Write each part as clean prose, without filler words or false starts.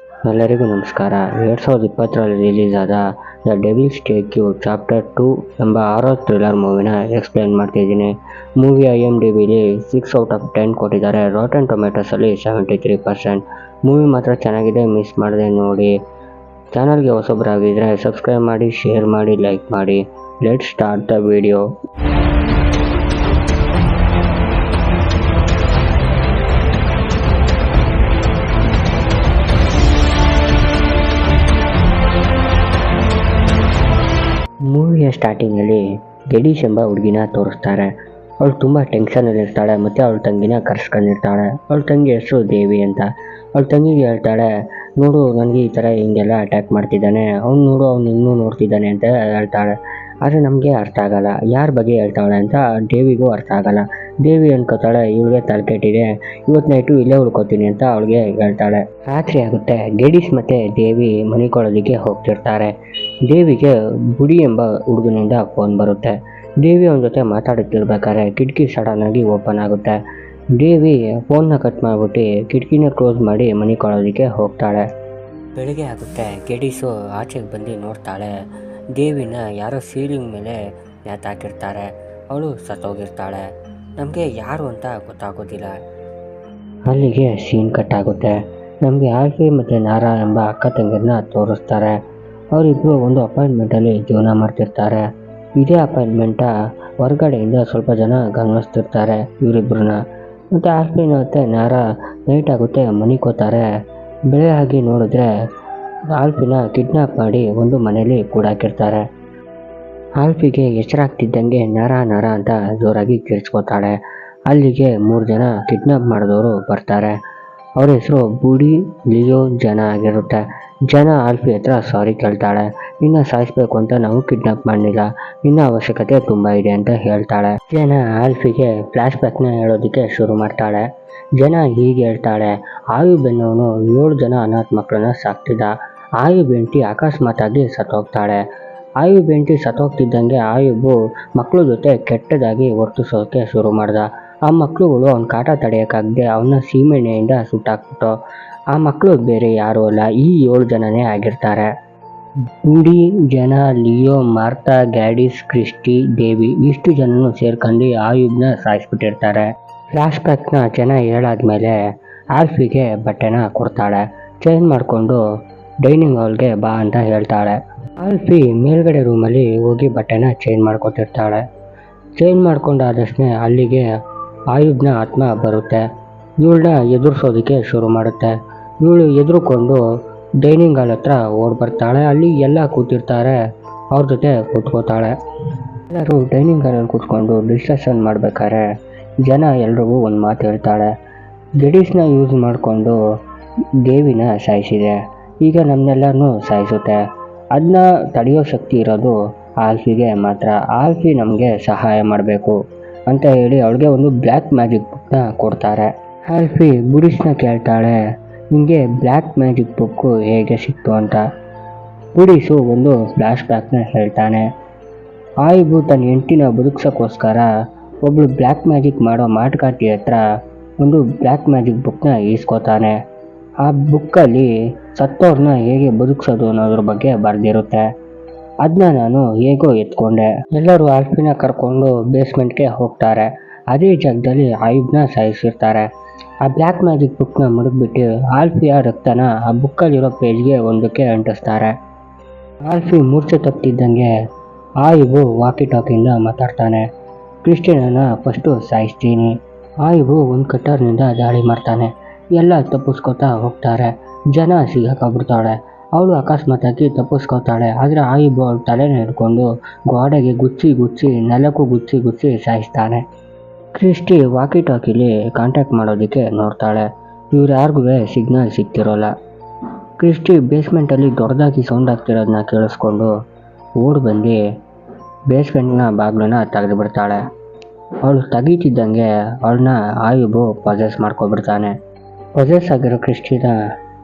ಎಲ್ಲರಿಗೂ ನಮಸ್ಕಾರ. 2020ರಲ್ಲಿ ರಿಲೀಸ್ ಆದ the devils take you chapter 2 ಎಂಬ ಹಾರರ್ ಥ್ರಿಲ್ಲರ್ ಮೂವಿನ ಎಕ್ಸ್ಪ್ಲೇನ್ ಮಾಡ್ತಿದ್ದೀನಿ. ಮೂವಿ IMDbಲಿ 6/10 ಕೊಟ್ಟಿದ್ದಾರೆ. ರಾಟನ್ ಟೊಮೆಟೋಸಲ್ಲಿ 73%. ಮೂವಿ ಮಾತ್ರ ಚೆನ್ನಾಗಿದೆ, ಮಿಸ್ ಮಾಡದೆ ನೋಡಿ. ಚಾನಲ್ಗೆ ಹೊಸಬರಾಗಿದ್ದರೆ ಸಬ್ಸ್ಕ್ರೈಬ್ ಮಾಡಿ, ಶೇರ್ ಮಾಡಿ, ಲೈಕ್ ಮಾಡಿ. Let's start the video. ಮೂವಿಯ ಸ್ಟಾರ್ಟಿಂಗಲ್ಲಿ ಗೆಡಿಶ್ ಎಂಬ ಹುಡುಗಿನ ತೋರಿಸ್ತಾರೆ. ಅವಳು ತುಂಬ ಟೆನ್ಷನಲ್ಲಿರ್ತಾಳೆ ಮತ್ತು ಅವಳ ತಂಗಿನ ಕರ್ಸ್ಕೊಂಡಿರ್ತಾಳೆ. ಅವಳ ತಂಗಿ ಹೆಸರು ದೇವಿ ಅಂತ. ಅವಳ ತಂಗಿಗೆ ಹೇಳ್ತಾಳೆ, ನೋಡು ನನಗೆ ಈ ಥರ ಹಿಂಗೆಲ್ಲ ಅಟ್ಯಾಕ್ ಮಾಡ್ತಿದ್ದಾನೆ, ಅವ್ನು ನೋಡು ಅವ್ನು ಇನ್ನೂ ನೋಡ್ತಿದ್ದಾನೆ ಅಂತ ಹೇಳ್ತಾಳೆ. ಆದರೆ ನಮಗೆ ಅರ್ಥ ಆಗಲ್ಲ, ಯಾರ ಬಗ್ಗೆ ಹೇಳ್ತಾಳೆ ಅಂತ ದೇವಿಗೂ ಅರ್ಥ ಆಗಲ್ಲ. ದೇವಿ ಅನ್ಕೋತಾಳೆ ಇವಳಿಗೆ ತಲೆಕೆಟ್ಟಿದೆ, ಇವತ್ತು ನೈಟು ಇಲ್ಲೇ ಉಳ್ಕೋತೀನಿ ಅಂತ ಅವಳಿಗೆ ಹೇಳ್ತಾಳೆ. ರಾತ್ರಿ ಆಗುತ್ತೆ. ಗೆಡಿಶ್ ಮತ್ತು ದೇವಿ ಮನಿಕೊಳ್ಳೋದಕ್ಕೆ ಹೋಗ್ತಿರ್ತಾರೆ. ದೇವಿಗೆ ಬುಡಿ ಎಂಬ ಹುಡುಗನಿಂದ ಫೋನ್ ಬರುತ್ತೆ. ದೇವಿ ಅವನ ಜೊತೆ ಮಾತಾಡುತ್ತಿರ್ಬೇಕಾದ್ರೆ ಕಿಟಕಿ ಸಡನ್ನಾಗಿ ಓಪನ್ ಆಗುತ್ತೆ. ದೇವಿ ಫೋನ್ನ ಕಟ್ ಮಾಡಿಬಿಟ್ಟು ಕಿಟಕಿನ ಕ್ಲೋಸ್ ಮಾಡಿ ಮನಿಕೊಳ್ಳೋದಕ್ಕೆ ಹೋಗ್ತಾಳೆ. ಬೆಳಿಗ್ಗೆ ಆಗುತ್ತೆ. ಗೆಡಿಸು ಆಚೆಗೆ ಬಂದು ನೋಡ್ತಾಳೆ, ದೇವಿನ ಯಾರೋ ಸೀಲಿಂಗ್ ಮೇಲೆ ನೇತಾಕಿರ್ತಾರೆ. ಅವಳು ಸತ್ತೋಗಿರ್ತಾಳೆ. ನಮಗೆ ಯಾರು ಅಂತ ಗೊತ್ತಾಗೋದಿಲ್ಲ. ಅಲ್ಲಿಗೆ ಸೀನ್ ಕಟ್ ಆಗುತ್ತೆ. ನಮಗೆ ಆಲ್ಫಿ ಮತ್ತು ನಾರಾ ಎಂಬ ಅಕ್ಕ ತಂಗಿರನ್ನ ತೋರಿಸ್ತಾರೆ. ಅವರಿಬ್ಬರು ಒಂದು ಅಪಾಯಿಂಟ್ಮೆಂಟಲ್ಲಿ ಜೀವನ ಮಾಡ್ತಿರ್ತಾರೆ. ಇದೇ ಅಪಾಯಿಂಟ್ಮೆಂಟ ಹೊರಗಡೆಯಿಂದ ಸ್ವಲ್ಪ ಜನ ಗಮನಿಸ್ತಿರ್ತಾರೆ ಇವರಿಬ್ಬರನ್ನ. ಮತ್ತು ಆಲ್ಫಿ ಮತ್ತು ನಾರಾ ನೈಟ್ ಆಗುತ್ತೆ ಮನಿಕೋತಾರೆ. ಬೆಳೆ ಆಗಿ ನೋಡಿದ್ರೆ ಆಲ್ಫಿನ ಕಿಡ್ನಾಪ್ ಮಾಡಿ ಒಂದು ಮನೆಯಲ್ಲಿ ಕೂಡಾಕಿರ್ತಾರೆ. ಆಲ್ಫಿಗೆ ಎಚ್ಚರಾಗ್ತಿದ್ದಂಗೆ ನಾರಾ ಅಂತ ಜೋರಾಗಿ ಕಿರ್ಚ್ಕೋತಾಳೆ. ಅಲ್ಲಿಗೆ 3 ಜನ ಕಿಡ್ನಾಪ್ ಮಾಡಿದವರು ಬರ್ತಾರೆ. ಅವ್ರ ಹೆಸರು ಬುಡಿ, ಲಿಯೋ, ಜನ ಆಗಿರುತ್ತೆ. ಜನ ಆಲ್ಫಿ ಹತ್ರ ಸಾರಿ ಕೇಳ್ತಾಳೆ. ನಿನ್ನ ಸಾಯಿಸ್ಬೇಕು ಅಂತ ನಾವು ಕಿಡ್ನಾಪ್ ಮಾಡಲಿಲ್ಲ, ನಿನ್ನ ಅವಶ್ಯಕತೆ ತುಂಬ ಇದೆ ಅಂತ ಹೇಳ್ತಾಳೆ. ಜನ ಆಲ್ಫಿಗೆ ಫ್ಲ್ಯಾಶ್ ಬ್ಯಾಕ್ನ ಹೇಳೋದಕ್ಕೆ ಶುರು ಮಾಡ್ತಾಳೆ. ಜನ ಹೀಗೆ ಹೇಳ್ತಾಳೆ, ಆಯುಬ್ ಎನ್ನುವನು 7 ಜನ ಅನಾಥ ಮಕ್ಕಳನ್ನ ಸಾಕ್ತಿದ್ದ. ಆಯುಬ್ ಹೆಂಡತಿ ಅಕಸ್ಮಾತಾಗಿ ಸತ್ತೋಗ್ತಾಳೆ. ಆಯುಬ್ ಹೆಂಡತಿ ಸತ್ತೋಗ್ತಿದ್ದಂಗೆ ಆಯುಬು ಮಕ್ಕಳ ಜೊತೆ ಕೆಟ್ಟದಾಗಿ ವರ್ತಿಸೋಕೆ ಶುರು ಮಾಡ್ದ. ಆ ಮಕ್ಕಳುಗಳು ಅವನ ಕಾಟ ತಡೆಯೋಕ್ಕಾಗದೆ ಅವನ್ನ ಸೀಮೆಣ್ಣೆಯಿಂದ ಸುಟ್ಟಾಕ್ಬಿಟ್ಟು. ಆ ಮಕ್ಕಳು ಬೇರೆ ಯಾರೂ ಅಲ್ಲ, ಈ 7 ಜನನೇ ಆಗಿರ್ತಾರೆ. ಬುಡಿ, ಜನ, ಲಿಯೋ, ಮಾರ್ತಾ, ಗ್ಯಾಡಿಸ್, ಕ್ರಿಸ್ಟಿ, ದೇವಿ ಇಷ್ಟು ಜನನು ಸೇರ್ಕೊಂಡು ಆಯುಬ್ನ ಸಾಯಿಸ್ಬಿಟ್ಟಿರ್ತಾರೆ. ಫ್ಲ್ಯಾಶ್ ಬ್ಯಾಕ್ನ ಜನ ಹೇಳಾದ್ಮೇಲೆ ಆಲ್ಫಿಗೆ ಬಟ್ಟೆನ ಕೊಡ್ತಾಳೆ. ಚೇಂಜ್ ಮಾಡಿಕೊಂಡು ಡೈನಿಂಗ್ ಹಾಲ್ಗೆ ಬಾ ಅಂತ ಹೇಳ್ತಾಳೆ. ಆಲ್ಫಿ ಮೇಲ್ಗಡೆ ರೂಮಲ್ಲಿ ಹೋಗಿ ಬಟ್ಟೆನ ಚೇಂಜ್ ಮಾಡ್ಕೊತಿರ್ತಾಳೆ. ಚೇಂಜ್ ಮಾಡ್ಕೊಂಡಾದಷ್ಟೇ ಅಲ್ಲಿಗೆ ಆಯುಬ್ನ ಆತ್ಮ ಬರುತ್ತೆ. ಇವಳನ್ನ ಎದುರಿಸೋದಕ್ಕೆ ಶುರು ಮಾಡುತ್ತೆ. ಇವಳು ಎದುರುಕೊಂಡು ಡೈನಿಂಗ್ ಹಾಲ್ ಹತ್ರ ಓಡ್ ಬರ್ತಾಳೆ. ಅಲ್ಲಿ ಎಲ್ಲ ಕೂತಿರ್ತಾರೆ, ಅವ್ರ ಜೊತೆ ಕೂತ್ಕೋತಾಳೆ. ಎಲ್ಲರೂ ಡೈನಿಂಗ್ ಹಾಲಲ್ಲಿ ಕೂತ್ಕೊಂಡು ಡಿಸ್ಕಷನ್ ಮಾಡ್ಬೇಕಾದ್ರೆ ಜನ ಎಲ್ರಿಗೂ ಒಂದು ಮಾತು ಹೇಳ್ತಾಳೆ, ಗೆಡಿಸ್ನ ಯೂಸ್ ಮಾಡಿಕೊಂಡು ದೇವಿನ ಸಾಯಿಸಿದೆ, ಈಗ ನಮ್ಮನ್ನೆಲ್ಲರನ್ನೂ ಸಾಯಿಸುತ್ತೆ. ಅದನ್ನ ತಡೆಯೋ ಶಕ್ತಿ ಇರೋದು ಆಲ್ಫಿಗೆ ಮಾತ್ರ. ಆಲ್ಫಿ ನಮಗೆ ಸಹಾಯ ಮಾಡಬೇಕು ಅಂತ ಹೇಳಿ ಅವಳಿಗೆ ಒಂದು ಬ್ಲ್ಯಾಕ್ ಮ್ಯಾಜಿಕ್ ಬುಕ್ನ ಕೊಡ್ತಾರೆ. ಆಲ್ಫಿ ಬುಡಿಸ್ನ ಕೇಳ್ತಾಳೆ, ನಿಮಗೆ ಬ್ಲ್ಯಾಕ್ ಮ್ಯಾಜಿಕ್ ಬುಕ್ಕು ಹೇಗೆ ಸಿಕ್ತು ಅಂತ. ಬುಡಿಸು ಒಂದು ಫ್ಲ್ಯಾಶ್ ಬ್ಯಾಕ್ನ ಹೇಳ್ತಾನೆ. ಆಯುಬು ತನ್ನ ಹೆಂಡತಿನ ಬದುಕ್ಸೋಕ್ಕೋಸ್ಕರ ಒಬ್ಬಳು ಬ್ಲ್ಯಾಕ್ ಮ್ಯಾಜಿಕ್ ಮಾಡೋ ಮಾಟಗಾತಿ ಹತ್ರ ಒಂದು ಬ್ಲ್ಯಾಕ್ ಮ್ಯಾಜಿಕ್ ಬುಕ್ನ ಈಸ್ಕೋತಾನೆ. ಆ ಬುಕ್ಕಲ್ಲಿ ಸತ್ತೋರ್ನ ಹೇಗೆ ಬದುಕ್ಸೋದು ಅನ್ನೋದ್ರ ಬಗ್ಗೆ ಬರೆದಿರುತ್ತೆ. ಅದನ್ನ ನಾನು ಹೇಗೋ ಎತ್ಕೊಂಡೆ. ಎಲ್ಲರೂ ಆಲ್ಫಿನ ಕರ್ಕೊಂಡು ಬೇಸ್ಮೆಂಟ್ಗೆ ಹೋಗ್ತಾರೆ. ಅದೇ ಜಾಗದಲ್ಲಿ ಆಯುಬ್ನ ಸಾಯಿಸಿರ್ತಾರೆ. ಆ ಬ್ಲ್ಯಾಕ್ ಮ್ಯಾಜಿಕ್ ಬುಕ್ನ ಮುಡುಗ್ಬಿಟ್ಟು ಆಲ್ಫಿಯ ರಕ್ತನ ಆ ಬುಕ್ಕಲ್ಲಿರೋ ಪೇಜ್ಗೆ ಒಂದಕ್ಕೆ ಅಂಟಿಸ್ತಾರೆ. ಆಲ್ಫಿ ಮೂರ್ಛೆ ತಪ್ಪಿದ್ದಂಗೆ ಆಯುಬು ವಾಕಿ ಟಾಕಿಯಿಂದ ಮಾತಾಡ್ತಾನೆ. ಕ್ರಿಸ್ಟಿನನ್ನ ಫಸ್ಟು ಸಾಯಿಸ್ತೀನಿ. ಆಯುಬು ಒಂದು ಕಟ್ಟರ್ನಿಂದ ದಾಳಿ ಮಾಡ್ತಾನೆ. ಎಲ್ಲ ತಪ್ಪಿಸ್ಕೋತಾ ಹೋಗ್ತಾರೆ. ಜನ ಸಿಗಾಕೊಂಡ್ಬಿಡ್ತಾಳೆ. ಅವಳು ಅಕಸ್ಮಾತಾಗಿ ತಪ್ಪಿಸ್ಕೋತಾಳೆ. ಆದರೆ ಆಯುಬು ಅವಳ ತಲೆನ ಹಿಡ್ಕೊಂಡು ಗೋಡೆಗೆ ಗುಚ್ಚಿ ನೆಲಕ್ಕೂ ಗುಚ್ಚಿ ಸಾಯಿಸ್ತಾನೆ. ಕ್ರಿಸ್ಟಿ ವಾಕಿ ಟಾಕಿಲಿ ಕಾಂಟ್ಯಾಕ್ಟ್ ಮಾಡೋದಕ್ಕೆ ನೋಡ್ತಾಳೆ. ಇವ್ರು ಯಾರಿಗೂ ಸಿಗ್ನಲ್ ಸಿಗ್ತಿರೋಲ್ಲ. ಕ್ರಿಸ್ಟಿ ಬೇಸ್ಮೆಂಟಲ್ಲಿ ದೊಡ್ಡದಾಗಿ ಸೌಂಡ್ ಆಗ್ತಿರೋದನ್ನ ಕೇಳಿಸ್ಕೊಂಡು ಓಡ್ ಬಂದು ಬೇಸ್ಮೆಂಟ್ನ ಬಾಗಿಲನ್ನ ತೆಗೆದುಬಿಡ್ತಾಳೆ. ಅವಳು ತೆಗೀತಿದ್ದಂಗೆ ಅವಳನ್ನ ಆಯುಬು ಪೊಸೆಸ್ ಮಾಡ್ಕೊಬಿಡ್ತಾನೆ. ಪೊಸೆಸ್ ಆಗಿರೋ ಕ್ರಿಸ್ಟಿನ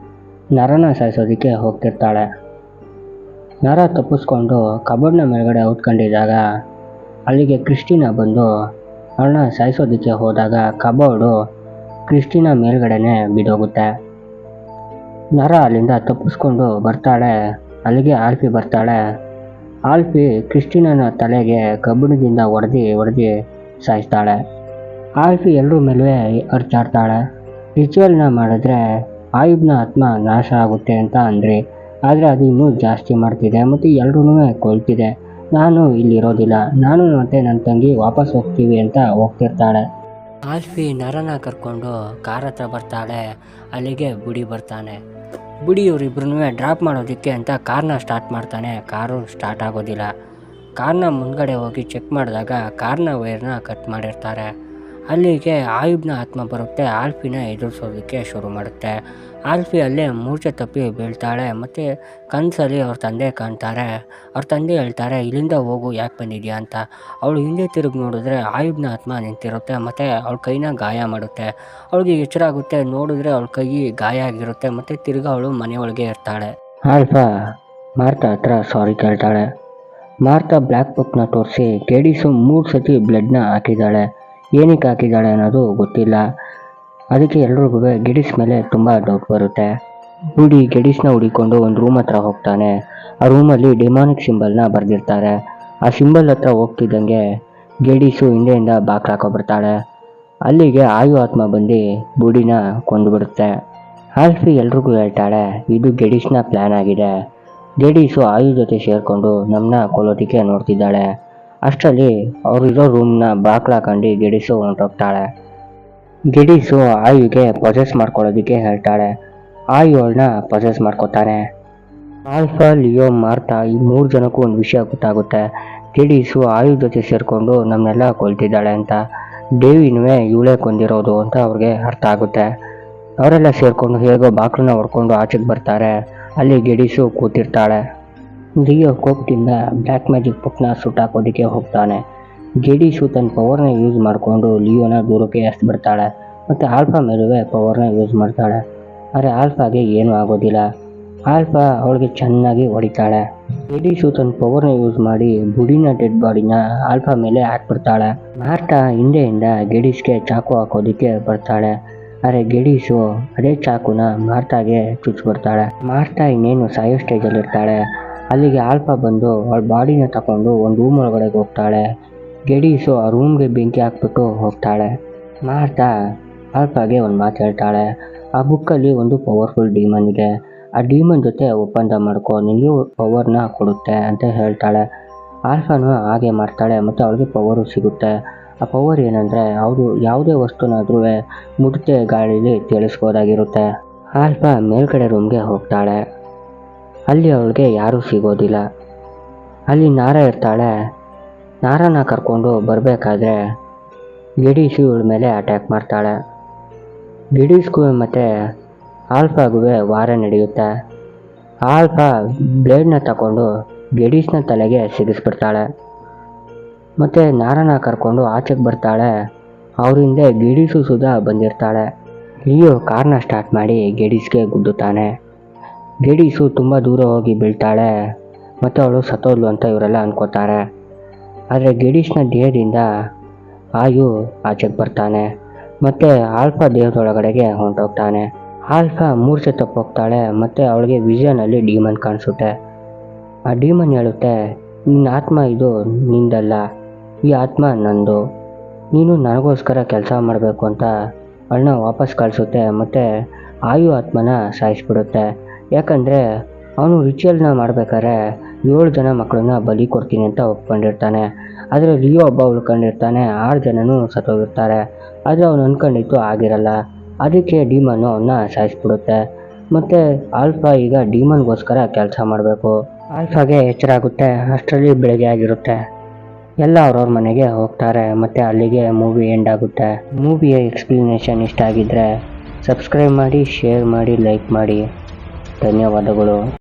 ನರನ ಸಾಯಿಸೋದಕ್ಕೆ ಹೋಗ್ತಿರ್ತಾಳೆ. ನರ ತಪ್ಪಿಸ್ಕೊಂಡು ಕಬೋರ್ಡ್ನ ಮೇಲ್ಗಡೆ ಹೊತ್ಕೊಂಡಿದ್ದಾಗ ಅಲ್ಲಿಗೆ ಕ್ರಿಸ್ಟಿನ ಬಂದು ಅವಳನ್ನ ಸಾಯಿಸೋದಕ್ಕೆ ಹೋದಾಗ ಕಬೋರ್ಡು ಕ್ರಿಸ್ಟಿನ ಮೇಲ್ಗಡೆನೆ ಬಿದ್ದೋಗುತ್ತೆ. ನರ ಅಲ್ಲಿಂದ ತಪ್ಪಿಸ್ಕೊಂಡು ಬರ್ತಾಳೆ. ಅಲ್ಲಿಗೆ ಆಲ್ಫಿ ಬರ್ತಾಳೆ. ಆಲ್ಫಿ ಕ್ರಿಸ್ಟಿನನ ತಲೆಗೆ ಕಬ್ಬಿಣದಿಂದ ಹೊಡೆದು ಸಾಯಿಸ್ತಾಳೆ. ಆಲ್ಫಿ ಎಲ್ಲರ ಮೇಲೂ ಅರ್ಚಾಡ್ತಾಳೆ. ರಿಚುವಲ್ನ ಮಾಡಿದ್ರೆ ಆಯುಬ್ನ ಆತ್ಮ ನಾಶ ಆಗುತ್ತೆ ಅಂತ ಅಂದ್ರಿ, ಆದರೆ ಅದು ಇನ್ನೂ ಜಾಸ್ತಿ ಮಾಡ್ತಿದೆ ಮತ್ತು ಎಲ್ಲರೂ ಕೊಲ್ತಿದೆ. ನಾನು ಇಲ್ಲಿರೋದಿಲ್ಲ, ನಾನು ಮತ್ತು ನನ್ನ ತಂಗಿ ವಾಪಸ್ ಹೋಗ್ತೀವಿ ಅಂತ ಹೋಗ್ತಿರ್ತಾಳೆ. ಆಲ್ಫಿ ನರನ ಕರ್ಕೊಂಡು ಕಾರ್ ಹತ್ರ ಬರ್ತಾಳೆ. ಅಲ್ಲಿಗೆ ಬುಡಿ ಬರ್ತಾನೆ. ಬುಡಿ ಇವರಿಬ್ರು ಡ್ರಾಪ್ ಮಾಡೋದಕ್ಕೆ ಅಂತ ಕಾರ್ನ ಸ್ಟಾರ್ಟ್ ಮಾಡ್ತಾನೆ. ಕಾರು ಸ್ಟಾರ್ಟ್ ಆಗೋದಿಲ್ಲ. ಕಾರ್ನ ಮುಂದ್ಗಡೆ ಹೋಗಿ ಚೆಕ್ ಮಾಡಿದಾಗ ಕಾರ್ನ ವೈರ್ನ ಕಟ್ ಮಾಡಿರ್ತಾರೆ. ಅಲ್ಲಿಗೆ ಆಯುಬ್ನ ಆತ್ಮ ಬರುತ್ತೆ. ಆಲ್ಫಿನ ಎದುರಿಸೋದಕ್ಕೆ ಶುರು ಮಾಡುತ್ತೆ. ಆಲ್ಫಿ ಅಲ್ಲೇ ಮೂರ್ಛೆ ತಪ್ಪಿ ಬೀಳ್ತಾಳೆ. ಮತ್ತು ಕನಸಲ್ಲಿ ಅವ್ರ ತಂದೆ ಕಾಣ್ತಾರೆ. ಅವ್ರ ತಂದೆ ಹೇಳ್ತಾರೆ, ಇಲ್ಲಿಂದ ಹೋಗು, ಯಾಕೆ ಬಂದಿದ್ಯಾ ಅಂತ. ಅವಳು ಹಿಂದೆ ತಿರುಗಿ ನೋಡಿದ್ರೆ ಆಯುಬ್ನ ಆತ್ಮ ನಿಂತಿರುತ್ತೆ. ಮತ್ತು ಅವಳ ಕೈನ ಗಾಯ ಮಾಡುತ್ತೆ. ಅವಳಿಗೆ ಎಚ್ಚರ ಆಗುತ್ತೆ. ನೋಡಿದ್ರೆ ಅವಳ ಕೈ ಗಾಯ ಆಗಿರುತ್ತೆ. ಮತ್ತು ತಿರ್ಗಿ ಅವಳು ಮನೆಯೊಳಗೆ ಇರ್ತಾಳೆ. ಆಲ್ಫಾ ಮಾರ್ತಾ ಹತ್ರ ಸಾರಿ ಕೇಳ್ತಾಳೆ. ಮಾರ್ತಾ ಬ್ಲ್ಯಾಕ್ ಬುಕ್ನ ತೋರಿಸಿ ಕೇಡಿಸು 3 ಸತಿ ಬ್ಲಡ್ನ ಹಾಕಿದ್ದಾಳೆ. ಏನಕ್ಕೆ ಹಾಕಿದ್ದಾಳೆ ಅನ್ನೋದು ಗೊತ್ತಿಲ್ಲ. ಅದಕ್ಕೆ ಎಲ್ರಿಗೂ ಗೆಡಿಸ್ ಮೇಲೆ ತುಂಬ ಡೌಟ್ ಬರುತ್ತೆ. ಬುಡಿ ಗೆಡಿಸ್ನ ಹುಡಿಕೊಂಡು ಒಂದು ರೂಮ್ ಹತ್ರ ಹೋಗ್ತಾನೆ. ಆ ರೂಮಲ್ಲಿ ಡಿಮಾನಿಕ್ ಸಿಂಬಲ್ನ ಬರೆದಿರ್ತಾರೆ. ಆ ಸಿಂಬಲ್ ಹತ್ರ ಹೋಗ್ತಿದ್ದಂಗೆ ಗೆಡಿಸು ಹಿಂದೆಯಿಂದ ಬಾಕ್ಲಾಕೊಬಿಡ್ತಾಳೆ. ಅಲ್ಲಿಗೆ ಆಯು ಆತ್ಮ ಬಂದು ಬುಡಿನ ಕೊಂದುಬಿಡುತ್ತೆ. ಆಲ್ಫಿ ಎಲ್ರಿಗೂ ಹೇಳ್ತಾಳೆ, ಇದು ಗೆಡಿಸ್ನ ಪ್ಲ್ಯಾನ್ ಆಗಿದೆ. ಗೆಡಿಸು ಆಯು ಜೊತೆ ಸೇರಿಕೊಂಡು ನಮ್ಮನ್ನ ಕೊಲ್ಲೋದಕ್ಕೆ ನೋಡ್ತಿದ್ದಾಳೆ. ಅಷ್ಟರಲ್ಲಿ ಅವರಿರೋ ರೂಮ್ನ ಬಾಕ್ಲಾಕೊಂಡು ಗೆಡಿಸು ಹೊಂಟೋಗ್ತಾಳೆ. ಗೆಡಿಸು ಆಯುಗೆ ಪೊಸೆಸ್ ಮಾಡ್ಕೊಳ್ಳೋದಕ್ಕೆ ಹೇಳ್ತಾಳೆ. ಆಯು ಅವಳನ್ನ ಪೊಸೆಸ್ ಮಾಡ್ಕೋತಾನೆ. ಆಲ್ಫಾ, ಲಿಯೋ, ಮಾರ್ತಾ ಈ 3 ಜನಕ್ಕೂ ಒಂದು ವಿಷಯ ಗೊತ್ತಾಗುತ್ತೆ. ಗೆಡಿಸು ಆಯು ಜೊತೆ ಸೇರಿಕೊಂಡು ನಮ್ಮನ್ನೆಲ್ಲ ಕೊಲ್ತಿದ್ದಾಳೆ ಅಂತ. ಡೇವಿನೂ ಇವಳೇ ಕೊಂದಿರೋದು ಅಂತ ಅವ್ರಿಗೆ ಅರ್ಥ ಆಗುತ್ತೆ. ಅವರೆಲ್ಲ ಸೇರಿಕೊಂಡು ಹೇಗೋ ಬಾಕ್ಲನ್ನ ಹೊಡ್ಕೊಂಡು ಆಚೆಗೆ ಬರ್ತಾರೆ. ಅಲ್ಲಿ ಗೆಡಿಸು ಕೂತಿರ್ತಾಳೆ. ಲಿಯೋ ಕೋಪದಿಂದ ಬ್ಲ್ಯಾಕ್ ಮ್ಯಾಜಿಕ್ ಬುಕ್ನ ಸುಟ್ಟಾಕೋದಕ್ಕೆ ಹೋಗ್ತಾನೆ. ಗೆಡಿಸು ತನ್ನ ಪವರ್ನ ಯೂಸ್ ಮಾಡಿಕೊಂಡು ಲಿಯೋನ ದೂರಕ್ಕೆ ಎಸ್ಬಿಡ್ತಾಳೆ. ಮತ್ತು ಆಲ್ಫಾ ಮೇಲೂ ಪವರ್ನ ಯೂಸ್ ಮಾಡ್ತಾಳೆ. ಆದರೆ ಆಲ್ಫಾಗೆ ಏನೂ ಆಗೋದಿಲ್ಲ. ಆಲ್ಫಾ ಅವಳಿಗೆ ಚೆನ್ನಾಗಿ ಹೊಡಿತಾಳೆ. ಗೆಡಿಸು ತನ್ನ ಪವರ್ನ ಯೂಸ್ ಮಾಡಿ ಬುಡಿನ ಡೆಡ್ ಬಾಡಿನ ಆಲ್ಫಾ ಮೇಲೆ ಹಾಕ್ಬಿಡ್ತಾಳೆ. ಮಾರ್ತಾ ಹಿಂದೆಯಿಂದ ಗೆಡಿಸ್ಗೆ ಚಾಕು ಹಾಕೋದಕ್ಕೆ ಬರ್ತಾಳೆ. ಆದರೆ ಗೆಡಿಸು ಅದೇ ಚಾಕುನ ಮಾರ್ತಾಗೆ ಚುಚ್ಚಿಬಿಡ್ತಾಳೆ. ಮಾರ್ತಾ ಇನ್ನೇನು ಸಾಯೋ ಸ್ಟೇಜಲ್ಲಿ ಇರ್ತಾಳೆ. ಅಲ್ಲಿಗೆ ಆಲ್ಫಾ ಬಂದು ಅವಳ ಬಾಡಿನ ತಗೊಂಡು ಒಂದು ರೂಮ್ ಒಳಗಡೆ ಹೋಗ್ತಾಳೆ. ಗೆಡಿಸು ಆ ರೂಮ್ಗೆ ಬೆಂಕಿ ಹಾಕ್ಬಿಟ್ಟು ಹೋಗ್ತಾಳೆ. ಮಾರ್ತಾ ಆಲ್ಫಾಗೆ ಒಂದು ಮಾತು ಹೇಳ್ತಾಳೆ. ಆ ಬುಕ್ಕಲ್ಲಿ ಒಂದು ಪವರ್ಫುಲ್ ಡೀಮನ್ ಇದೆ. ಆ ಡೀಮನ್ ಜೊತೆ ಒಪ್ಪಂದ ಮಾಡ್ಕೊ, ನಿನಗೆ ಪವರ್ನ ಕೊಡುತ್ತೆ ಅಂತ ಹೇಳ್ತಾಳೆ. ಆಲ್ಫಾನು ಹಾಗೆ ಮಾಡ್ತಾಳೆ ಮತ್ತು ಅವಳಿಗೆ ಪವರು ಸಿಗುತ್ತೆ. ಆ ಪವರ್ ಏನಂದರೆ ಅವರು ಯಾವುದೇ ವಸ್ತುನಾದ್ರೂ ಮುಟ್ತೆ ಗಾಳಿಲಿ ತೇಲಿಸ್ಬೋದಾಗಿರುತ್ತೆ. ಆಲ್ಫಾ ಮೇಲ್ಗಡೆ ರೂಮ್ಗೆ ಹೋಗ್ತಾಳೆ. ಅಲ್ಲಿ ಅವಳಿಗೆ ಯಾರೂ ಸಿಗೋದಿಲ್ಲ. ಅಲ್ಲಿ ನಾರ ಇರ್ತಾಳೆ. ನಾರನ ಕರ್ಕೊಂಡು ಬರಬೇಕಾದ್ರೆ ಗೆಡಿಸು ಇವಳ ಮೇಲೆ ಅಟ್ಯಾಕ್ ಮಾಡ್ತಾಳೆ. ಗೆಡಿಸ್ಗೂ ಮತ್ತು ಆಲ್ಫಾಗೂ ವಾರ ನಡೆಯುತ್ತೆ. ಆಲ್ಫಾ ಬ್ಲೇಡ್ನ ತಗೊಂಡು ಗೆಡಿಸ್ನ ತಲೆಗೆ ಸಿಗಿಸ್ಬಿಡ್ತಾಳೆ. ಮತ್ತು ನಾರನ ಕರ್ಕೊಂಡು ಆಚೆಗೆ ಬರ್ತಾಳೆ. ಅವರಿಂದ ಗೆಡಿಸು ಸುಧಾ ಬಂದಿರ್ತಾಳೆ. ಲಿಯೋ ಕಾರ್ನ ಸ್ಟಾರ್ಟ್ ಮಾಡಿ ಗೆಡಿಸ್ಗೆ ಗುದ್ದುತ್ತಾನೆ. ಗೆಡಿಸು ತುಂಬ ದೂರ ಹೋಗಿ ಬೀಳ್ತಾಳೆ ಮತ್ತು ಅವಳು ಸತ್ತೋದ್ಲು ಅಂತ ಇವರೆಲ್ಲ ಅನ್ಕೋತಾರೆ. ಆದರೆ ಗೆಡಿಸ್ನ ದೇಹದಿಂದ ಆಯು ಆಚೆಗೆ ಬರ್ತಾನೆ ಮತ್ತು ಆಲ್ಫಾ ದೇಹದೊಳಗಡೆಗೆ ಹೊಂಟೋಗ್ತಾನೆ. ಆಲ್ಫಾ ಮೂರ್ಛೆ ತಪ್ಪೋಗ್ತಾಳೆ ಮತ್ತು ಅವಳಿಗೆ ವಿಷನಲ್ಲಿ ಡೀಮನ್ ಕಾಣಿಸುತ್ತೆ. ಆ ಡೀಮನ್ ಹೇಳುತ್ತೆ, ನಿನ್ನ ಆತ್ಮ ಇದು ನಿಂದಲ್ಲ, ಈ ಆತ್ಮ ನಂದು, ನೀನು ನನಗೋಸ್ಕರ ಕೆಲಸ ಮಾಡಬೇಕು ಅಂತ ಅವಳನ್ನ ವಾಪಸ್ ಕಳಿಸುತ್ತೆ ಮತ್ತು ಆಯು ಆತ್ಮನ ಸಾಯಿಸ್ಬಿಡುತ್ತೆ. ಯಾಕಂದರೆ ಅವನು ರಿಚುವಲ್ನ ಮಾಡ್ಬೇಕಾದ್ರೆ 7 ಜನ ಮಕ್ಕಳನ್ನ ಬಲಿ ಕೊಡ್ತೀನಿ ಅಂತ ಒಪ್ಕೊಂಡಿರ್ತಾನೆ. ಆದರೆ ಲಿಯೋ ಒಬ್ಬ ಉಳ್ಕೊಂಡಿರ್ತಾನೆ, 6 ಜನನೂ ಸತ್ತೋಗಿರ್ತಾರೆ. ಆದರೆ ಅವನು ಅಂದ್ಕೊಂಡಿದ್ದು ಆಗಿರಲ್ಲ. ಅದಕ್ಕೆ ಡೀಮನ್ನು ಅವನ್ನ ಸಾಯಿಸ್ಬಿಡುತ್ತೆ. ಮತ್ತು ಆಲ್ಫಾ ಈಗ ಡೀಮನ್ಗೋಸ್ಕರ ಕೆಲಸ ಮಾಡಬೇಕು. ಆಲ್ಫಾಗೆ ಎಚ್ಚರ ಆಗುತ್ತೆ. ಅಷ್ಟರಲ್ಲಿ ಬೆಳಗ್ಗೆ ಆಗಿರುತ್ತೆ. ಎಲ್ಲ ಅವ್ರವ್ರ ಮನೆಗೆ ಹೋಗ್ತಾರೆ ಮತ್ತು ಅಲ್ಲಿಗೆ ಮೂವಿ ಎಂಡ್ ಆಗುತ್ತೆ. ಮೂವಿಯ ಎಕ್ಸ್ಪ್ಲನೇಷನ್ ಇಷ್ಟ ಆಗಿದ್ದರೆ ಸಬ್ಸ್ಕ್ರೈಬ್ ಮಾಡಿ, ಶೇರ್ ಮಾಡಿ, ಲೈಕ್ ಮಾಡಿ. ಧನ್ಯವಾದಗಳು.